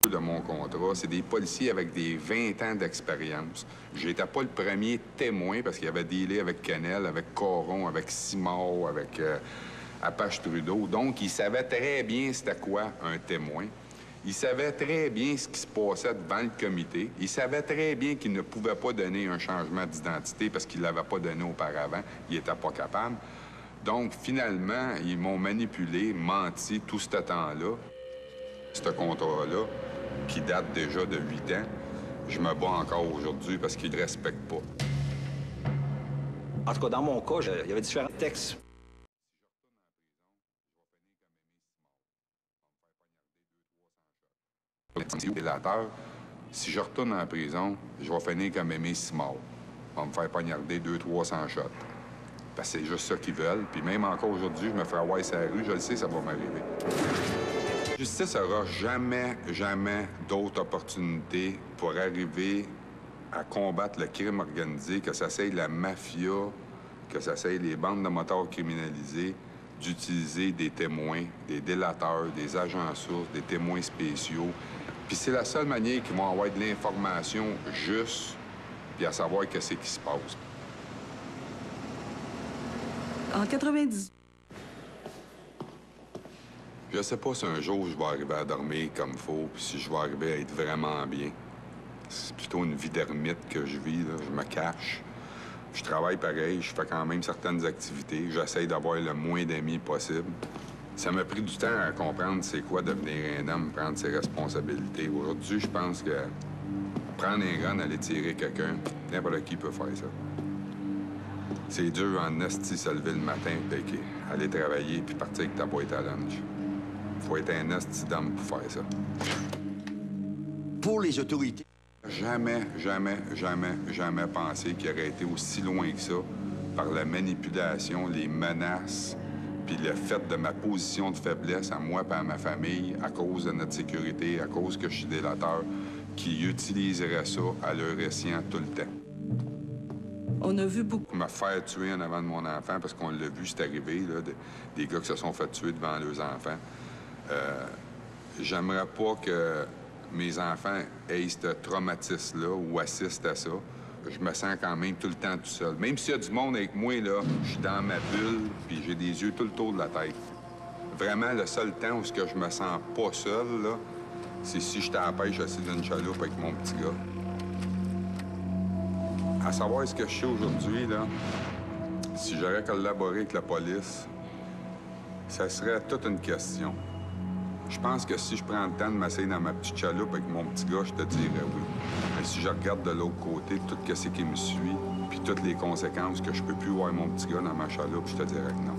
de mon contrat, c'est des policiers avec des 20 ans d'expérience. J'étais pas le premier témoin parce qu'il y avait dealé avec Canel, avec Coron, avec Simard, avec Apache Trudeau. Donc, ils savaient très bien c'était quoi un témoin. Ils savaient très bien ce qui se passait devant le comité. Ils savaient très bien qu'ils ne pouvaient pas donner un changement d'identité parce qu'ils ne l'avaient pas donné auparavant. Ils n'étaient pas capables. Donc, finalement, ils m'ont manipulé, menti tout ce temps-là. Ce contrat-là, qui date déjà de 8 ans, je me bats encore aujourd'hui parce qu'ils ne le respectent pas. En tout cas, dans mon cas, il y avait différents textes. Si je retourne en prison, je vais finir comme Aimé Simard. On va me faire poignarder 200-300 shots. Parce que c'est juste ça qu'ils veulent. Puis même encore aujourd'hui, je me ferai avoir sur la rue, je le sais, ça va m'arriver. La justice n'aura jamais, jamais d'autres opportunités pour arriver à combattre le crime organisé, que ça soit la mafia, que ça soit les bandes de motards criminalisés, d'utiliser des témoins, des délateurs, des agents sources, des témoins spéciaux. Puis c'est la seule manière qu'ils vont avoir de l'information juste, puis à savoir qu'est-ce qui se passe. En 90. Je sais pas si un jour je vais arriver à dormir comme il faut, puis si je vais arriver à être vraiment bien. C'est plutôt une vie d'ermite que je vis, là. Je me cache. Je travaille pareil, je fais quand même certaines activités. J'essaie d'avoir le moins d'amis possible. Ça m'a pris du temps à comprendre c'est quoi devenir un homme, prendre ses responsabilités. Aujourd'hui, je pense que prendre un gun, aller tirer quelqu'un, n'importe qui peut faire ça. C'est dur en esti se lever le matin, puis aller travailler, puis partir avec ta boîte à lunch. Faut être un esti d'homme pour faire ça. Pour les autorités. Jamais, jamais, jamais, jamais pensé qu'il aurait été aussi loin que ça par la manipulation, les menaces, puis le fait de ma position de faiblesse à moi et à ma famille, à cause de notre sécurité, à cause que je suis délateur, qui utiliseraient ça à leur escient tout le temps. On a vu beaucoup. Me faire tuer en avant de mon enfant, parce qu'on l'a vu, c'est arrivé, là, des gars qui se sont fait tuer devant leurs enfants. J'aimerais pas que mes enfants aient ce traumatisme-là ou assistent à ça. Je me sens quand même tout le temps tout seul. Même s'il y a du monde avec moi, là, je suis dans ma bulle, puis j'ai des yeux tout le tour de la tête. Vraiment, le seul temps où je me sens pas seul, là, c'est si j'étais à la pêche assis dans une chaloupe avec mon petit gars. À savoir ce que je sais aujourd'hui, là, si j'aurais collaboré avec la police, ça serait toute une question. Je pense que si je prends le temps de m'asseoir dans ma petite chaloupe avec mon petit gars, je te dirais oui. Mais si je regarde de l'autre côté, tout ce qui me suit, puis toutes les conséquences que je peux plus voir mon petit gars dans ma chaloupe, je te dirais que non.